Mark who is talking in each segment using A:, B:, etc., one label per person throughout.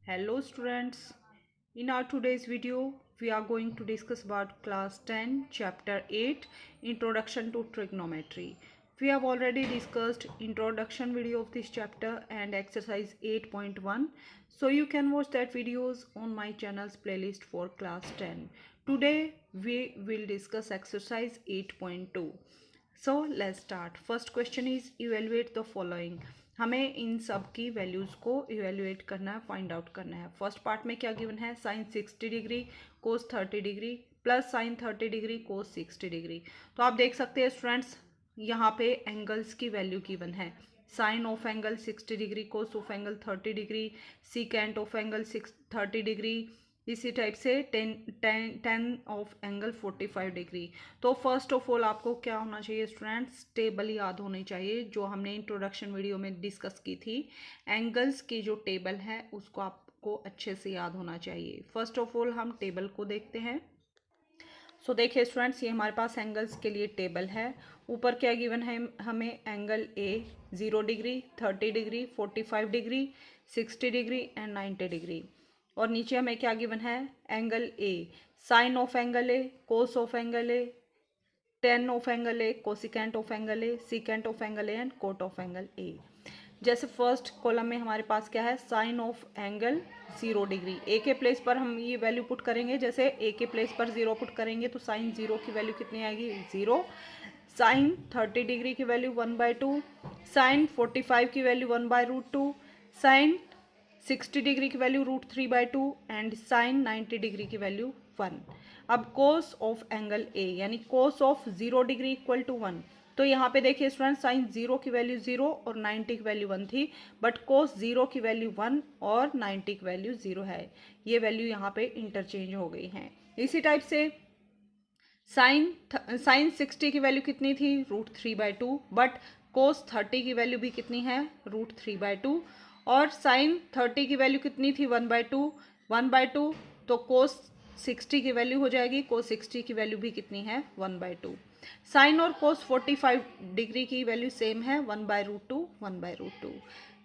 A: Hello students, in our today's video we are going to discuss about class 10 chapter 8 introduction to trigonometry. We have already discussed introduction video of this chapter and exercise 8.1, so you can watch that videos on my channel's playlist for class 10. Today we will discuss exercise 8.2. So let's start. First question is evaluate the following. हमें इन सब की values को evaluate करना है, find out करना है. First part में क्या गिवन है? Sine 60 degree cos 30 degree plus sine 30 degree cos 60 degree. तो आप देख सकते हैं स्टूडेंट्स, यहाँ पे एंगल्स की वैल्यू गिवन है. Sine of angle 60 degree, cos of angle 30 degree, secant of angle 30 degree, इसी टाइप से टेन ऑफ एंगल 45 डिग्री. तो फर्स्ट ऑफ ऑल आपको क्या होना चाहिए स्टूडेंट्स? टेबल याद होनी चाहिए जो हमने इंट्रोडक्शन वीडियो में डिस्कस की थी. एंगल्स की जो टेबल है उसको आपको अच्छे से याद होना चाहिए. फर्स्ट ऑफ ऑल हम टेबल को देखते हैं. सो देखिए स्टूडेंट्स, ये हमारे पास एंगल्स के लिए टेबल है. ऊपर क्या गिवन है हमें? Angle A 0 degree, 30 degree, 45 degree, 60 degree and 90 degree. और नीचे हमें क्या गिवन है? Angle A, sine of angle A, cos of angle A, tan of angle A, cosecant of angle A, secant of angle A and cot of angle A. जैसे first column में हमारे पास क्या है? Sine of angle 0 degree. A के place पर हम ये वैल्यू पुट करेंगे. जैसे ए के प्लेस पर 0 पुट करेंगे तो साइन 0 की वैल्यू कितनी आएगी? 0. साइन 30 डिग्री की वैल्यू 1/2, साइन 45 की वैल्यू 1/√2, साइन 60 डिग्री की वैल्यू √3/2 एंड साइन 90 डिग्री की वैल्यू 1. अब कोस ऑफ एंगल ए यानी cos of 0 degree equal to 1. तो यहाँ पे देखिए स्टूडेंट, साइन 0 की वैल्यू 0 और 90 की वैल्यू 1 थी, बट कोस 0 की वैल्यू 1 और 90 की वैल्यू 0 है. ये वैल्यू यहाँ पे इंटरचेंज हो गई हैं. इसी टाइप से साइन 60 की वैल्यू कितनी थी? √3/2, बट कोस 30 की वैल्यू भी कितनी है? √3/2. और साइन 30 की वैल्यू कितनी थी? 1/2. तो कोस 60 की वैल्यू हो जाएगी. कोस 60 की वैल्यू भी कितनी है? 1/2. साइन और कोस 45 डिग्री की वैल्यू सेम है, 1/√2.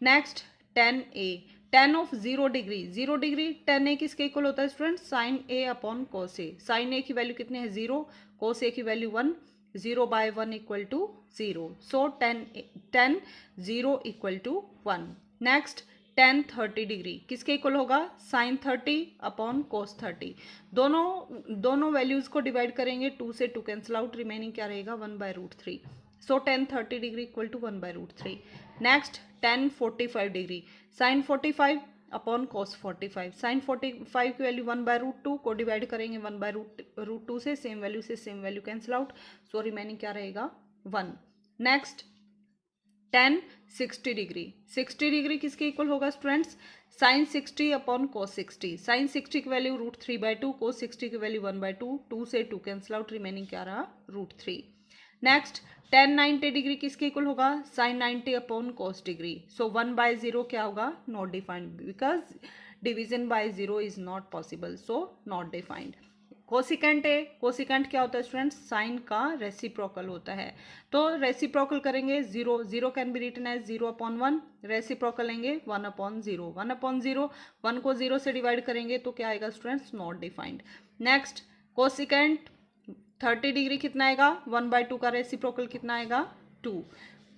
A: Next tan A, tan of 0 degree. 0 degree tan A किसके इक्वल होता है student? Sine A upon cos A. Sine A की वैल्यू कितनी है? 0. कोस ए की value 1. 0/1 equal to 0. So tan 0 equal to 1. Next tan 30 degree किसके equal होगा? Sine 30 upon cos 30. दोनों वैल्यूज को डिवाइड करेंगे, 2 से 2 कैंसिल आउट, रिमेनिंग क्या रहेगा? 1/√3. So tan 30 degree equal to 1/√3. Next tan 45 degree, sine 45 upon cos 45. Sine 45 की value 1/√2 को डिवाइड करेंगे 1/√2 से, सेम वैल्यू से same value cancel out, so remaining क्या रहेगा? 1. Next tan 60 degree. 60 डिग्री किसके इक्वल होगा students? Sine 60 upon cos 60. Sine 60 की वैल्यू √3/2, कोस 60 की वैल्यू 1/2, 2 से 2 कैंसिल आउट, रिमेनिंग क्या रहा? √3. नेक्स्ट टेन 90 डिग्री किसके इक्वल होगा? Sine 90 upon cos degree. So 1/0 क्या होगा? Not defined, because division by 0 is not possible, so not defined. Cosecant है. कोसिकेंट क्या होता है स्टूडेंट्स? साइन का रेसिप्रोकल होता है. तो रेसिप्रोकल करेंगे 0 can be written as 0/1. Reciprocal लेंगे 1/0. 1/0, 1 को 0 से डिवाइड करेंगे तो क्या आएगा students? Not defined. Next cosecant 30 degree कितना आएगा? 1/2 का रेसिप्रोकल कितना आएगा? 2.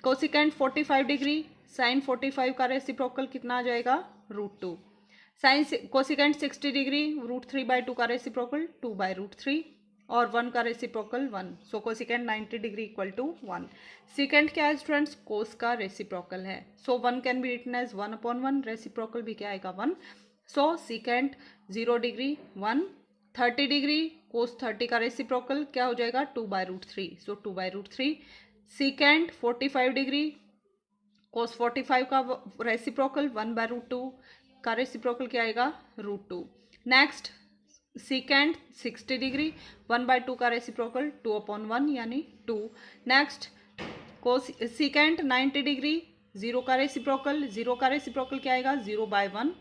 A: कोसिकेंट 45 डिग्री, साइन 45 का रेसिप्रोकल कितना आ जाएगा? √2. साइन कोसिकेंट 60 डिग्री, √3/2 का रेसिप्रोकल 2/√3 और 1 का reciprocal 1. So cosecant 90 degree equal to 1. Secant क्या है स्टूडेंट्स? कोस का रेसिप्रोकल है. So 1 can be written as 1/1. Reciprocal भी क्या आएगा? 1. So secant 0 degree 1. 30 degree cos 30 का रेसिप्रोकल क्या हो जाएगा? 2/√3. सो 2/√3. सीकेंट 45 डिग्री कोस 45 का रेसिप्रोकल 1/√2 का रेसिप्रोकल क्या आएगा? √2. नेक्स्ट सीकेंट 60 डिग्री 1/2 का रेसिप्रोकल 2/1 यानी 2. नेक्स्ट कोस सीकेंट 90 डिग्री 0 का रेसिप्रोकल क्या आएगा? 0/1.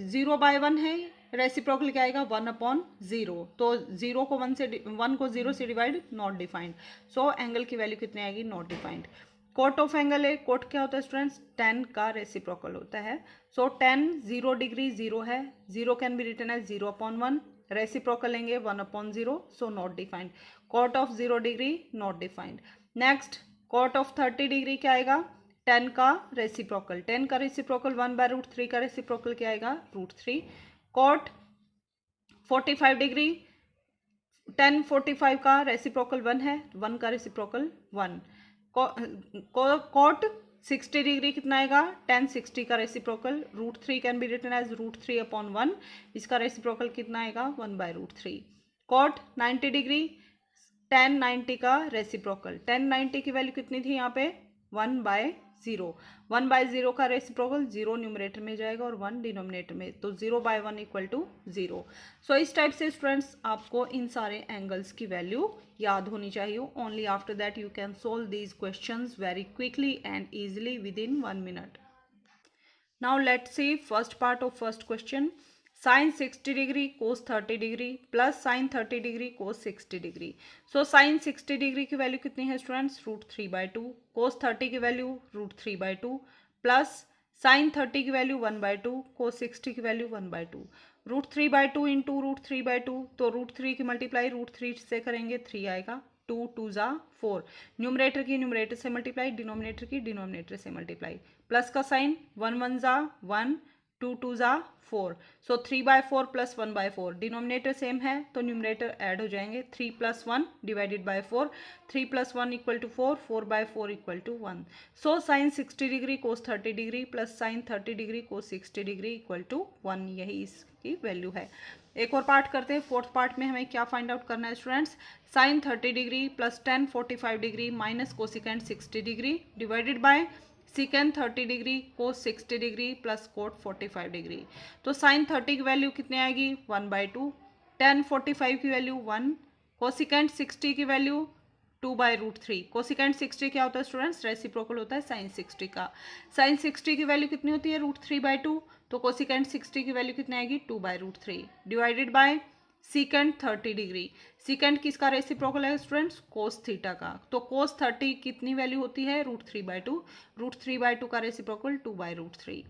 A: 0/1 है, रेसिप्रोकल क्या आएगा? 1/0. तो 1 को 0 से divide, not defined. So angle की वैल्यू कितनी आएगी? Not defined. Cot of angle है, कोट क्या होता है स्टूडेंट्स, 10 का रेसिप्रोकल होता है। सो 10 0 डिग्री 0 है, 0 can be written as 0/1, reciprocal लेंगे 1/0, so not defined. Cot of 0 degree not defined. Next cot of 30 degree क्या आएगा, 10 का रेसिप्रोकल, 10 का रेसिप्रोकल 1/√3 का रेसिप्रोकल क्या आएगा, √3। कोट 45 डिग्री, 10 45 का रेसिप्रोकल 1 है, 1 का रेसिप्रोकल 1। कोट 60 डिग्री कितना आएगा, 10 60 का reciprocal, √3 can be written as √3/1, इसका रेसिप्रोकल कितना आएगा, 1/√3। कोट 90 डिग्री, 10 90 का रेसिप्रोकल, 10 90 की वैल्यू कितनी थी यहाँ पे, 1/0, 1/0 का रेसिप्रोकल 0 न्यूमरेटर में जाएगा और 1 डिनोमिनेटर में, तो 0/1 = 0। सो इस टाइप से स्टूडेंट्स आपको इन सारे एंगल्स की वैल्यू याद होनी चाहिए। Only after that you can solve these questions very quickly and easily within 1 minute. Now let's see first part of first question. Sine 60 degree cos 30 degree plus sine 30 degree cos 60 degree. So sine 60 degree की value कितनी है students, √3/2, कोस 30 की value √3/2 plus sine 30 की value 1/2, कोस 60 की value 1/2। √3/2 into √3/2, तो √3 की multiply √3 से करेंगे 3 आएगा, 2 2 ज़ा 4, न्यूमरेटर की न्यूमरेटर से मल्टीप्लाई, डिनोमिनेटर की डिनोमिनेटर से मल्टीप्लाई, प्लस का साइन 1 1 ज़ा 1, 2 2 ज़ा 4, सो 3/4 प्लस 1/4, डिनोमिनेटर सेम है तो न्यूमरेटर ऐड हो जाएंगे, 3 + 1 divided by 4, 3 + 1 = 4, 4/4 = 1। So sine 60 degree cos 30 degree plus sine 30 degree cos 60 degree = 1, यही इसकी वैल्यू है। एक और पार्ट करते हैं, फोर्थ पार्ट में हमें क्या फाइंड आउट करना है students, sine 30 degree plus tan 45 degree minus cosecant 60 degree divided by secant 30 degree cos 60 degree plus cot 45 degree. तो साइन 30 की वैल्यू कितनी आएगी, 1/2, tan 45 की वैल्यू 1, कोसिकेंट 60 की वैल्यू 2/√3। कोसिकेंट 60 क्या होता है स्टूडेंट्स, रेसिप्रोकल होता है साइन 60 का। साइन 60 की वैल्यू कितनी होती है, √3/2, तो कोसिकेंट 60 की वैल्यू कितनी आएगी, 2/√3 divided by secant 30 degree. Secant किसका रेसिप्रोकल है स्टूडेंट्स, कोस थीटा का, तो कोस 30 कितनी वैल्यू होती है, √3/2, √3/2 का रेसिप्रोकल 2/√3।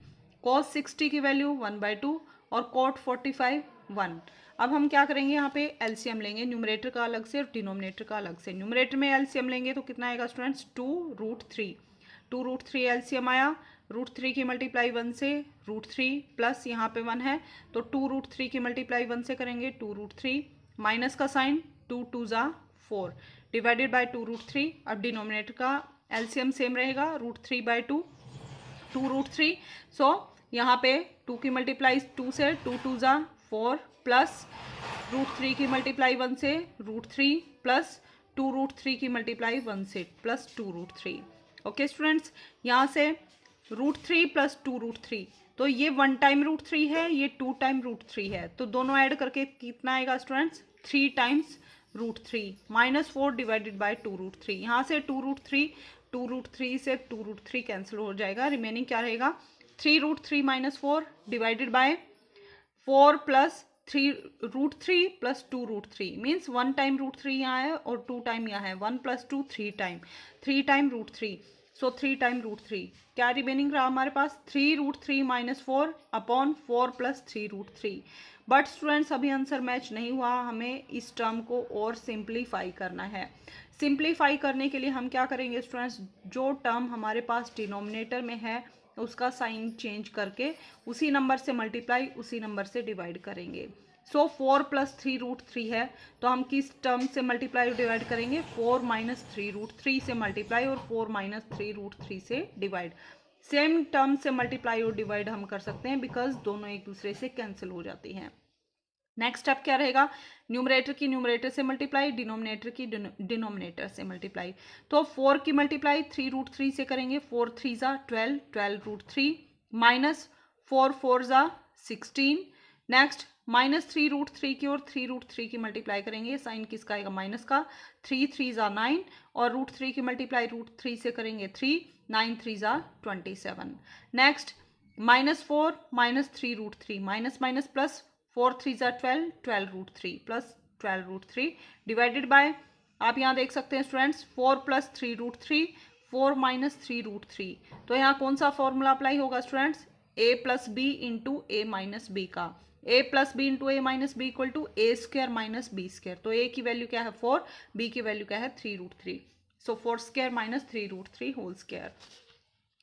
A: कोस 60 की वैल्यू 1/2 और कोट 45 1। अब हम क्या करेंगे, यहाँ पे एलसीएम लेंगे, न्यूमरेटर का अलग से और डिनोमिनेटर का अलग से। न्यूमरेटर में एलसीएम लेंगे तो कितना आएगा स्टूडेंट्स, 2√3, 2√3 एलसीएम आया, √3 की मल्टीप्लाई 1 से √3 प्लस यहाँ पे 1 है तो 2√3 की मल्टीप्लाई 1 से करेंगे 2√3 माइनस का साइन 2 2 ज़ा 4 डिवाइडेड बाय 2√3। अब डिनोमिनेटर का एलसीएम सेम रहेगा, √3/2, 2√3, सो यहाँ पे 2 की मल्टीप्लाई 2 से 2 2 ज़ा 4 प्लस √3 की मल्टीप्लाई 1 से √3 प्लस 2√3 की मल्टीप्लाई 1 से प्लस 2√3। ओके स्टूडेंट्स, यहाँ से √3 प्लस 2√3, तो ये 1 टाइम √3 है, ये 2 टाइम √3 है, तो दोनों ऐड करके कितना आएगा students, 3 times √3 minus 4 divided by 2√3। यहाँ से 2√3 से 2√3 कैंसिल हो जाएगा, रिमेनिंग क्या रहेगा, 3√3 minus 4 divided by 4 plus 3√3 plus 2√3 means 1 time √3 यहाँ है और 2 टाइम यहाँ है, 1 + 2 3 टाइम √3, सो 3 टाइम √3, क्या रिमेनिंग रहा हमारे पास, 3√3 minus 4 upon 4 plus 3√3। But students अभी आंसर मैच नहीं हुआ, हमें इस टर्म को और सिंप्लीफाई करना है। सिंप्लीफाई करने के लिए हम क्या करेंगे स्टूडेंट्स, जो टर्म हमारे पास डिनोमिनेटर में है उसका साइन चेंज करके उसी नंबर से मल्टीप्लाई उसी नंबर से डिवाइड करेंगे। सो 4 + 3√3 है तो हम किस टर्म से मल्टीप्लाई और डिवाइड करेंगे, 4 - 3√3 से मल्टीप्लाई और 4 - 3√3 से डिवाइड। सेम टर्म से मल्टीप्लाई और डिवाइड हम कर सकते हैं बिकॉज दोनों एक दूसरे से कैंसिल हो जाती हैं। नेक्स्ट स्टेप क्या रहेगा, न्यूमरेटर की न्यूमरेटर से मल्टीप्लाई, डिनोमिनेटर की डिनोमिनेटर से मल्टीप्लाई। तो 4 की मल्टीप्लाई 3√3 से करेंगे, 4 3 ज़ा 12, 12√3 माइनस 4 4 ज़ा 16। नेक्स्ट माइनस 3√3 की और 3√3 की मल्टीप्लाई करेंगे, साइन किसका आएगा, माइनस का, 3 3 ज़ा 9 और √3 की मल्टीप्लाई √3 से करेंगे 3, 9 3 ज़ा 27। नेक्स्ट -4 - 3√3 माइनस माइनस प्लस 4 3 ज़ा 12, 12√3 प्लस 12√3 डिवाइडेड बाय, आप यहाँ देख सकते हैं स्टूडेंट्स 4 + 3√3, 4 माइनस 3√3। तो यहाँ कौन सा फॉर्मूला अप्लाई होगा students, a plus b into a minus b का। a plus b into a minus B equal to a square minus b square. तो a की वैल्यू क्या है 4, b की वैल्यू क्या है 3√3। So 4 square minus 3√3 whole square.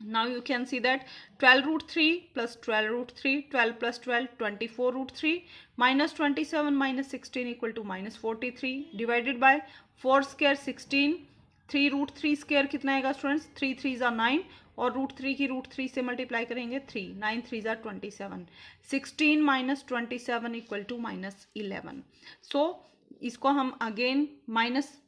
A: Now you can see that 12√3 plus 12√3, 12 plus 12, 24√3 minus 27 minus 16 equal to minus 43 divided by 4 square 16, 3√3 square कितना आएगा students, 3 3 ज़ा 9 और √3 की √3 से मल्टीप्लाई करेंगे 3, 9 3 ज़ा 27, 16 माइनस 27 इक्वल टू माइनस 11। सो इसको हम अगेन माइनस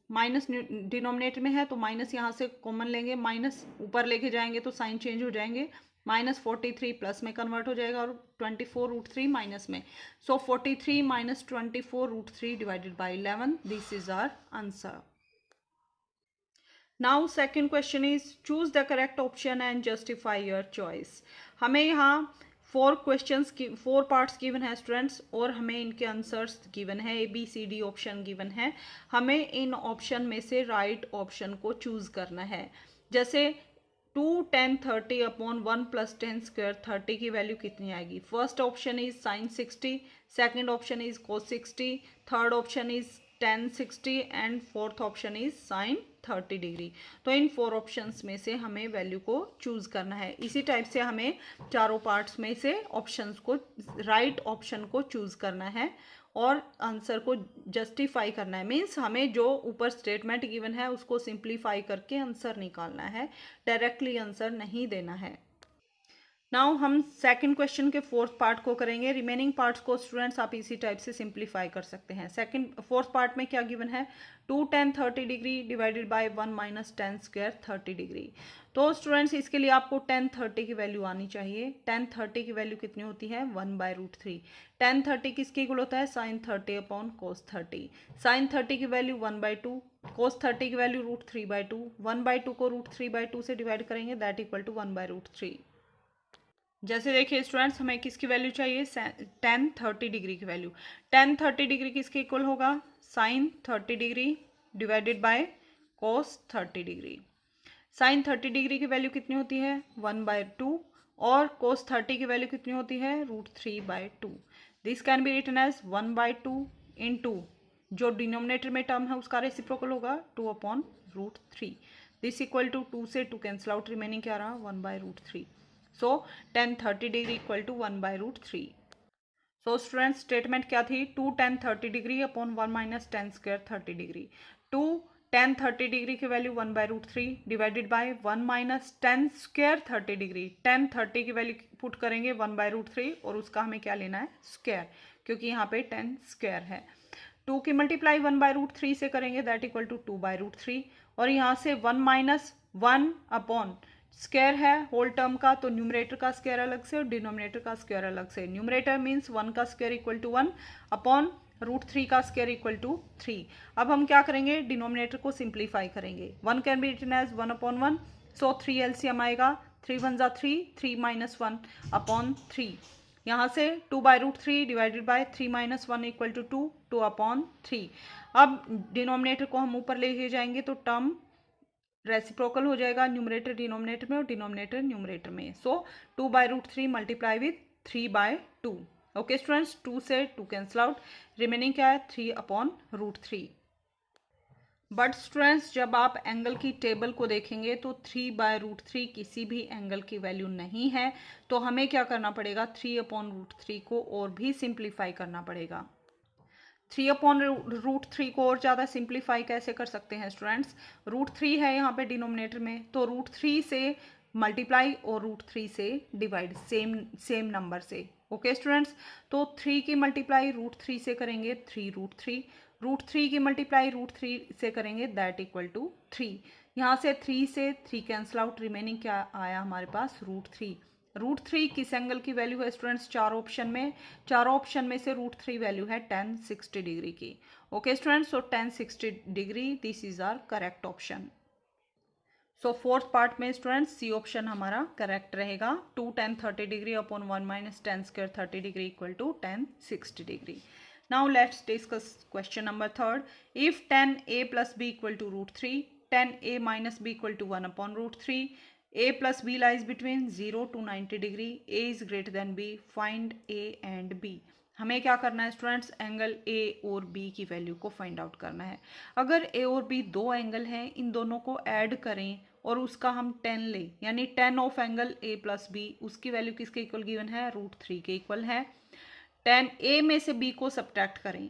A: डिनोमिनेटर में है तो माइनस यहाँ से कॉमन लेंगे, माइनस ऊपर लेके जाएंगे तो साइन चेंज हो जाएंगे, माइनस 43 प्लस में कन्वर्ट हो जाएगा और 24√3 माइनस में। So 43 minus 24√3 divided by 11, this is our answer. Now second question is choose the correct option and justify your choice. हमें यहाँ 4 क्वेश्चंस की 4 पार्ट्स गिवन है स्टूडेंट्स और हमें इनके आंसर्स गिवन है, ABCD ऑप्शन गिवन है। हमें इन ऑप्शन में से राइट ऑप्शन को चूज करना है। जैसे 2 10 30 अपॉन 1 प्लस 10 स्क्वायर 30 की वैल्यू कितनी आएगी। First option is sine 60, second option is cos 60, third option is tan 60 and fourth option is sine 30 degree. तो इन 4 ऑप्शंस में से हमें वैल्यू को चूज करना है। इसी टाइप से हमें चारों पार्ट्स में से ऑप्शंस को राइट ऑप्शन को चूज करना है और आंसर को जस्टिफाई करना है। मीन्स हमें जो ऊपर स्टेटमेंट गिवन है उसको सिंप्लीफाई करके आंसर निकालना है, डायरेक्टली आंसर नहीं देना है। नाउ हम सेकंड क्वेश्चन के फोर्थ पार्ट को करेंगे। रिमेनिंग पार्ट्स को स्टूडेंट्स आप इसी टाइप से सिंप्लीफाई कर सकते हैं। फोर्थ पार्ट में क्या गिवन है, 2 10 30 degree divided by 1 minus 10 square 30 degree. तो स्टूडेंट्स इसके लिए आपको tan 30 की वैल्यू आनी चाहिए। tan 30 की वैल्यू कितनी होती है 1/√3। tan 30 किसके इक्वल होता है sin 30 अपॉन cos 30। sin 30 की वैल्यू 1/2, cos 30 की वैल्यू √3/2, 1/2 को √3/2 से डिवाइड करेंगे दैट इक्वल टू 1/√3। जैसे देखिए स्टूडेंट्स हमें किसकी वैल्यू चाहिए, tan 30 डिग्री की वैल्यू। tan 30 डिग्री किसके इक्वल होगा, sin 30 degree divided bye cos 30 degree. sin 30 degree की वैल्यू कितनी होती है 1/2 और cos 30 की वैल्यू कितनी होती है √3/2। This can be written as 1/2 into जो डिनोमिनेटर में टर्म है उसका रेसिप्रोकल होगा 2/√3। दिस इक्वल टू 2 से 2 कैंसिल आउट, रिमेनिंग क्या रहा 1/√3। So tan 30 degree equal to 1/√3। So student statement क्या थी, 2 tan 30 degree upon 1 minus 10 square 30 degree. 2 tan 30 degree की value 1/√3 divided by 1 minus 10 square 30 degree. tan 30 की वैल्यू पुट करेंगे 1/√3 और उसका हमें क्या लेना है स्क्वायर, क्योंकि यहाँ पे 10 स्क्वायर है। 2 की मल्टीप्लाई 1/√3 से करेंगे दैट इक्वल टू 2/√3 और यहाँ से 1 माइनस 1 अपॉन स्क्वायर है होल टर्म का, तो न्यूमरेटर का स्क्वायर अलग से और डिनोमिनेटर का स्क्वायर अलग से। न्यूमरेटर मीन्स 1 का स्क्वायर इक्वल टू 1 अपॉन √3 का स्क्वायर इक्वल टू 3। अब हम क्या करेंगे, डिनोमिनेटर को सिंप्लीफाई करेंगे। 1 can be written as 1/1, so 3 LCM आएगा, 3 1 ज़ा 3, 3 माइनस 1 अपॉन 3। यहाँ से 2/√3 divided by 3 minus 1 equal to 2, 2/3। अब डिनोमिनेटर को हम ऊपर लेके जाएंगे तो टर्म रेसिप्रोकल हो जाएगा, न्यूमरेटर डिनोमिनेटर में और डिनोमिनेटर न्यूमरेटर में। सो 2/√3 मल्टीप्लाई विथ 3/2। ओके स्टूडेंट्स, 2 से 2 कैंसिल आउट, रिमेनिंग क्या है 3/√3। बट स्टूडेंट्स जब आप एंगल की टेबल को देखेंगे तो 3/√3 किसी भी एंगल की वैल्यू नहीं है, तो हमें क्या करना पड़ेगा 3/√3 को और भी सिंप्लीफाई करना पड़ेगा। 3/√3 को और ज़्यादा सिंप्लीफाई कैसे कर सकते हैं स्टूडेंट्स, √3 है यहाँ पे डिनोमिनेटर में, तो √3 से मल्टीप्लाई और √3 से डिवाइड, सेम नंबर से। ओके स्टूडेंट्स, तो 3 की मल्टीप्लाई √3 से करेंगे 3√3, √3 की मल्टीप्लाई √3 से करेंगे दैट इक्वल टू 3। यहाँ से 3 से 3 कैंसिल आउट, रिमेनिंग क्या आया हमारे पास √3। √3 किस एंगल की वैल्यू है स्टूडेंट्स, चारों ऑप्शन में से √3 वैल्यू है tan 60 डिग्री की। Okay students, so tan 60 degree this is our correct option. So fourth part में स्टूडेंट्स सी ऑप्शन हमारा करेक्ट रहेगा, 2 tan 30 degree upon 1 minus 10 square 30 degree equal to tan 60 degree. Now let's discuss question number third. If tan a plus b equal to √3, tan a minus b equal to 1 upon root 3. A plus b lies between 0 to 90 degree. A is greater than b. Find a and b. हमें क्या करना है students, angle A और B की value को find out करना है। अगर ए और बी दो एंगल हैं, इन दोनों को ऐड करें और उसका हम टेन लें, यानी tan of angle A plus B, उसकी वैल्यू किसके इक्वल गिवन है, रूट थ्री के इक्वल है। टेन ए में से बी को सब्ट्रैक्ट करें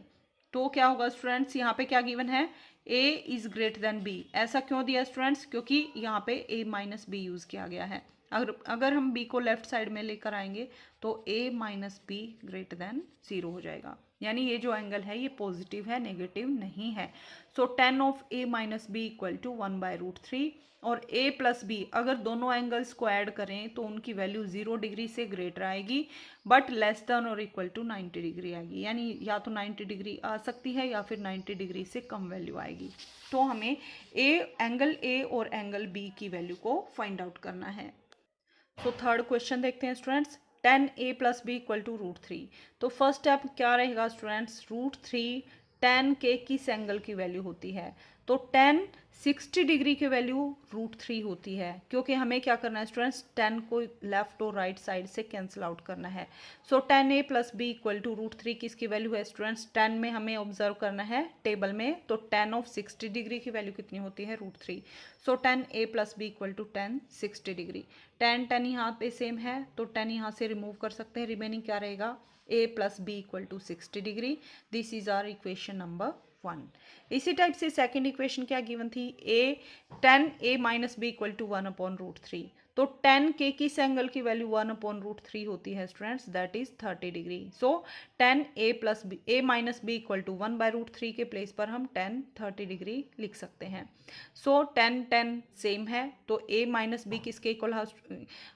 A: तो क्या होगा स्टूडेंट्स, यहाँ पे क्या गिवन है, a is greater than b। ऐसा क्यों दिया स्टूडेंट्स, क्योंकि यहाँ पे a माइनस बी यूज किया गया है। अगर हम b को लेफ्ट साइड में लेकर आएंगे तो a minus be greater than 0 हो जाएगा, यानी ये जो एंगल है ये पॉजिटिव है, नेगेटिव नहीं है। So tan of a minus B equal to 1 by root three. और a प्लस बी अगर दोनों एंगल्स को ऐड करें तो उनकी वैल्यू 0 डिग्री से ग्रेटर आएगी, बट लेस देन और इक्वल टू 90 डिग्री आएगी, यानी या तो 90 डिग्री आ सकती है या फिर 90 डिग्री से कम वैल्यू आएगी। तो हमें एंगल ए और एंगल बी की वैल्यू को फाइंड आउट करना है। तो थर्ड क्वेश्चन देखते हैं students, tan A plus B equal to root three. तो फर्स्ट स्टेप क्या रहेगा स्टूडेंट्स, रूट थ्री टेन के किस एंगल की वैल्यू होती है, तो टेन 60 डिग्री की वैल्यू रूट थ्री होती है, क्योंकि हमें क्या करना है स्टूडेंट्स, टेन को लेफ्ट और राइट साइड से कैंसिल आउट करना है। So tan A plus B equal to root three किसकी वैल्यू है स्टूडेंट्स, टेन में हमें ऑब्जर्व करना है टेबल में, तो टेन ऑफ 60 डिग्री की वैल्यू कितनी होती है, root three. So tan A plus B equal to ten 60 degree. Ten ten यहाँ पे सेम है तो टेन यहाँ से रिमूव कर सकते हैं, रिमेनिंग क्या रहेगा, a plus B equal to 60 degree. This is our equation number 1। इसी टाइप से सेकंड इक्वेशन क्या गिवन थी, tan A minus B equal to 1 upon root three. तो टेन के किस एंगल की वैल्यू 1 अपॉन रूट थ्री होती है students, that is 30 degree. So tan A plus B A minus B equal to 1 by root three के place पर हम ten 30 degree लिख सकते हैं। सो टेन टेन सेम है तो ए माइनस बी किसके इक्वल,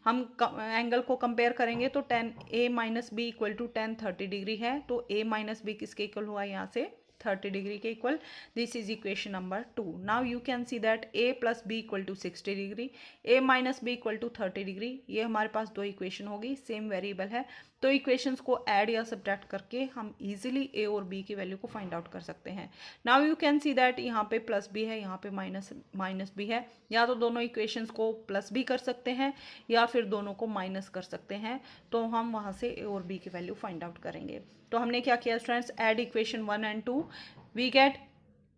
A: हम एंगल को कंपेयर करेंगे तो tan A minus B equal to tan 30 degree है, तो ए माइनस बी किसके इक्वल हुआ यहाँ से 30 डिग्री के equal. This is equation number 2। Now you can see that a plus B equal to 60 degree, a minus B equal to 30 degree. ये हमारे पास दो इक्वेशन होगी, सेम वेरिएबल है, तो इक्वेशंस को ऐड या सब्ट्रैक्ट करके हम इजीली a और b की वैल्यू को फाइंड आउट कर सकते हैं। Now you can see that यहाँ पे प्लस b है, यहाँ पे माइनस b है, या तो दोनों इक्वेशंस को प्लस भी कर सकते हैं या फिर दोनों को माइनस कर सकते हैं, तो हम वहाँ से a और b की वैल्यू फाइंड आउट करेंगे। तो हमने क्या किया students, add equation 1 and 2, we get,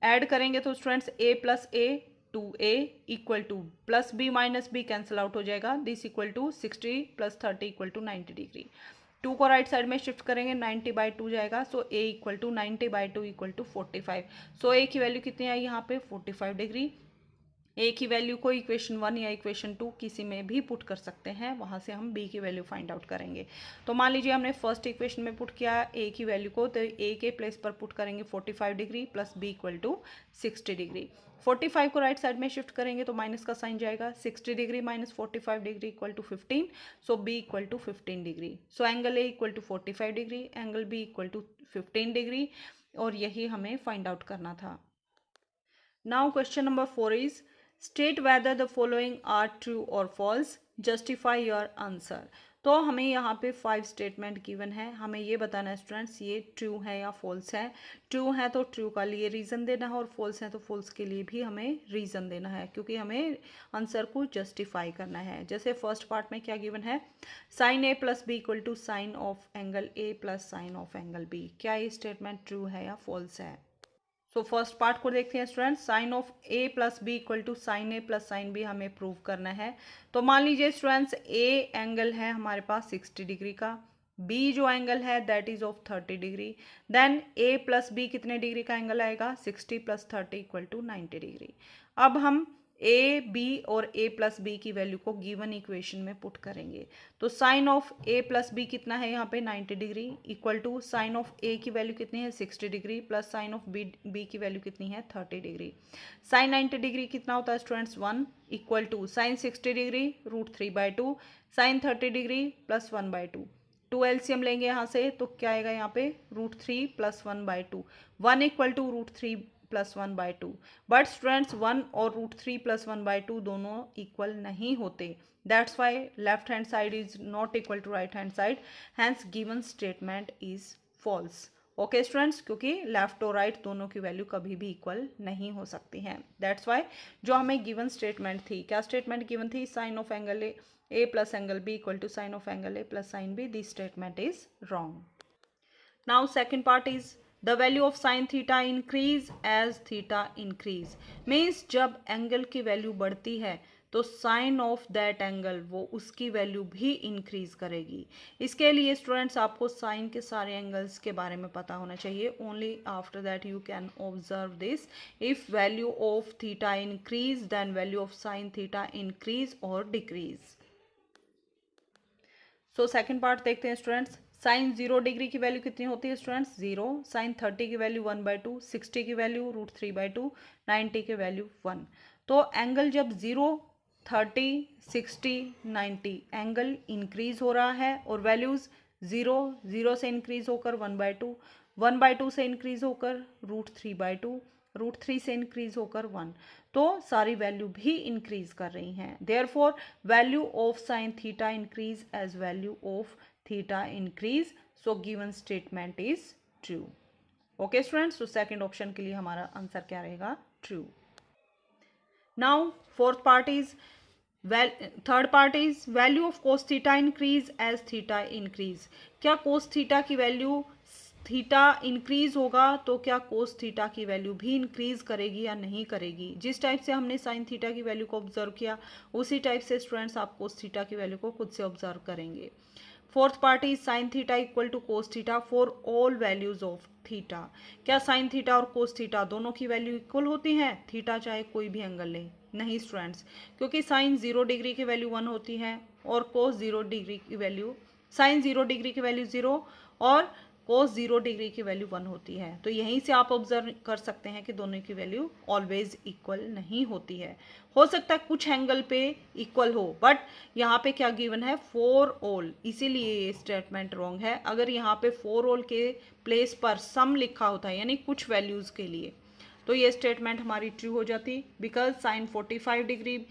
A: add करेंगे तो students a plus A 2a equal to plus b minus b cancel out हो जाएगा, this equal to 60 plus 30 equal to 90 degree. 2 को राइट साइड में शिफ्ट करेंगे 90 बाई 2 जाएगा, so a equal to 90 by 2 equal to 45। सो a की value कितनी आई यहाँ पे 45 डिग्री। ए की वैल्यू को इक्वेशन 1 या इक्वेशन 2 किसी में भी पुट कर सकते हैं, वहाँ से हम बी की वैल्यू फाइंड आउट करेंगे। तो मान लीजिए हमने फर्स्ट इक्वेशन में पुट किया ए की वैल्यू को, तो ए के प्लेस पर पुट करेंगे 45 degree plus B equal to 60 degree. 45 को राइट साइड में शिफ्ट करेंगे तो माइनस का साइन जाएगा, 60 degree minus 45 degree equal to 15, so B equal to 15 degree. So angle A equal to 45 degree, angle B equal to 15 degree, और यही हमें find out करना था। Now question number 4 is, state whether the following are true और false, justify your answer. तो हमें यहाँ पे 5 स्टेटमेंट गिवन है, हमें ये बताना है स्टूडेंट्स ये ट्रू है या फॉल्स है। ट्रू है तो ट्रू का लिए रीज़न देना है, और फॉल्स है तो फॉल्स के लिए भी हमें रीज़न देना है, क्योंकि हमें आंसर को जस्टिफाई करना है। जैसे फर्स्ट पार्ट में क्या गिवन है, sine A plus B equal to sine of angle A plus sine of angle B. क्या ये स्टेटमेंट ट्रू है या फॉल्स है। सो फर्स्ट पार्ट को देखते हैं student, sine of A plus B equal to sine A plus sine B हमें prove करना है। तो मान लीजिए स्टूडेंट्स ए एंगल है हमारे पास 60 डिग्री का, बी जो एंगल है that is of 30 degree, then A plus B कितने डिग्री का एंगल आएगा, 60 प्लस 30 इक्वल टू 90 डिग्री। अब हम ए बी और ए प्लस बी की वैल्यू को गिवन इक्वेशन में पुट करेंगे, तो sine of A plus B कितना है यहाँ पे 90 degree equal to sine of A की वैल्यू कितनी है 60 degree plus sine of B की वैल्यू कितनी है 30 डिग्री। साइन 90 डिग्री कितना होता है students 1 equal to sine 60 degree root 3 by 2, sine 30 degree plus 1 by 2। 2 LCM लेंगे यहाँ से तो क्या आएगा यहाँ पे root 3 plus 1 by 2, 1 equal to root 3 plus 1 by 2। But students 1 और रूट 3 प्लस 1 बाई 2 दोनों इक्वल नहीं होते, that's why left hand side is not equal to right hand side, hence given statement is false. Okay students, क्योंकि left और right दोनों की value कभी भी इक्वल नहीं हो सकती है। दैट्स वाई जो हमें गिवन स्टेटमेंट थी, क्या स्टेटमेंट गिवन थी, sine of angle A plus angle B equal to sine of angle A plus sine B, this statement is wrong. Now second part is the value of sine theta increase as theta increase, means जब angle की value बढ़ती है तो sine of that angle वो उसकी value भी increase करेगी। इसके लिए स्टूडेंट्स आपको साइन के सारे एंगल्स के बारे में पता होना चाहिए। Only after that you can observe this, if value of theta increase then value of sine theta increase और डिक्रीज। सो सेकेंड पार्ट देखते हैं स्टूडेंट्स। साइन 0 डिग्री की वैल्यू कितनी होती है स्टूडेंट्स, 0। साइन 30 की वैल्यू 1/2, 60 की वैल्यू √3/2, 90 की वैल्यू 1। तो एंगल जब 0, 30, 60, 90 एंगल इंक्रीज हो रहा है और वैल्यूज 0, 0 से इंक्रीज होकर 1/2, 1/2 से इंक्रीज होकर √3/2, √3 से इंक्रीज होकर 1, तो सारी वैल्यू भी इंक्रीज कर रही हैं। Therefore value of sine theta increase as value of theta increase, so given statement is true. Okay students, तो सेकंड ऑप्शन के लिए हमारा आंसर क्या रहेगा, true. Now fourth part is third part is value of cos theta increase as theta increase. क्या cos theta की value theta increase होगा तो क्या कोस थीटा की वैल्यू भी इंक्रीज करेगी या नहीं करेगी। जिस टाइप से हमने साइन थीटा की वैल्यू को ऑब्जर्व किया उसी टाइप से स्टूडेंट्स आप कोस थीटा की वैल्यू को खुद से ऑब्जर्व करेंगे। Fourth part is sine theta equal to cos theta for all values of theta. क्या साइन थीटा और कोस थीटा दोनों की वैल्यू इक्वल होती है, थीटा चाहे कोई भी एंगल ले, नहीं स्टूडेंट्स, क्योंकि साइन 0 डिग्री की वैल्यू 1 होती है और कोस 0 डिग्री की वैल्यू, साइन 0 डिग्री की वैल्यू 0 और कोस 0 डिग्री की वैल्यू 1 होती है। तो यहीं से आप ऑब्जर्व कर सकते हैं कि दोनों की वैल्यू ऑलवेज इक्वल नहीं होती है। हो सकता है कुछ एंगल पे इक्वल हो, बट यहाँ पे क्या गिवन है, फॉर ऑल, इसीलिए ये स्टेटमेंट रॉन्ग है। अगर यहाँ पे फॉर ऑल के प्लेस पर सम लिखा होता है यानी कुछ वैल्यूज के लिए, तो ये स्टेटमेंट हमारी ट्रू हो जाती, बिकॉज साइन 45 डिग्री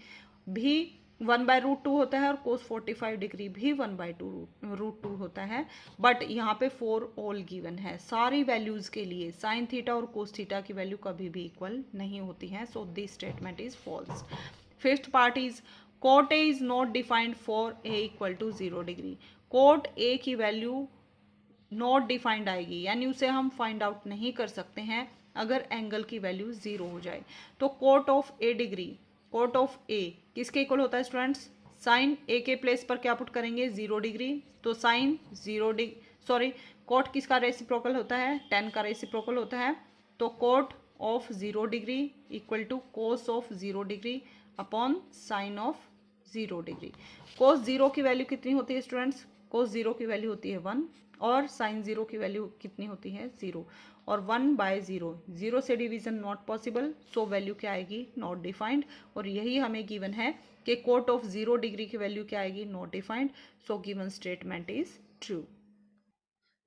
A: भी 1/√2 होता है और कोस 45 डिग्री भी 1/√2 होता है। बट यहाँ पे फॉर ऑल गिवन है, सारी वैल्यूज के लिए साइन थीटा और कोस थीटा की वैल्यू कभी भी इक्वल नहीं होती है, so this statement is false. Fifth part is cot A is not defined for A equal to 0 degree. Cot A की वैल्यू नॉट डिफाइंड आएगी, यानी उसे हम फाइंड आउट नहीं कर सकते हैं अगर एंगल की वैल्यू 0 हो जाए। तो cot of A degree, cot of A किसके इक्वल होता है स्टूडेंट्स, साइन ए के प्लेस पर क्या पुट करेंगे, 0 डिग्री, तो साइन 0 डिग्री, सॉरी, कोट किसका रेसिप्रोकल होता है, tan का रेसिप्रोकल होता है, तो cot of 0 degree equal to cos of 0 degree upon sine of 0 degree. Cos 0 की वैल्यू कितनी होती है स्टूडेंट्स, कोस 0 की वैल्यू होती है 1 और साइन 0 की वैल्यू कितनी होती है, 0, और 1/0, 0 से division not possible, so value क्या आएगी, नॉट डिफाइंड। और यही हमें गिवन है कि कोट ऑफ 0 डिग्री की वैल्यू क्या आएगी, not defined, so given statement is true.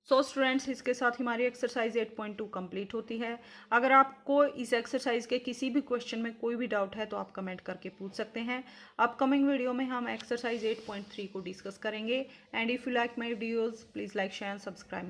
A: So students, इसके साथ हमारी एक्सरसाइज 8.2 कंप्लीट होती है। अगर आपको इस एक्सरसाइज के किसी भी क्वेश्चन में कोई भी डाउट है तो आप कमेंट करके पूछ सकते हैं। अपकमिंग वीडियो में हम एक्सरसाइज 8.3 को डिस्कस करेंगे। And if you like my videos please like share and subscribe.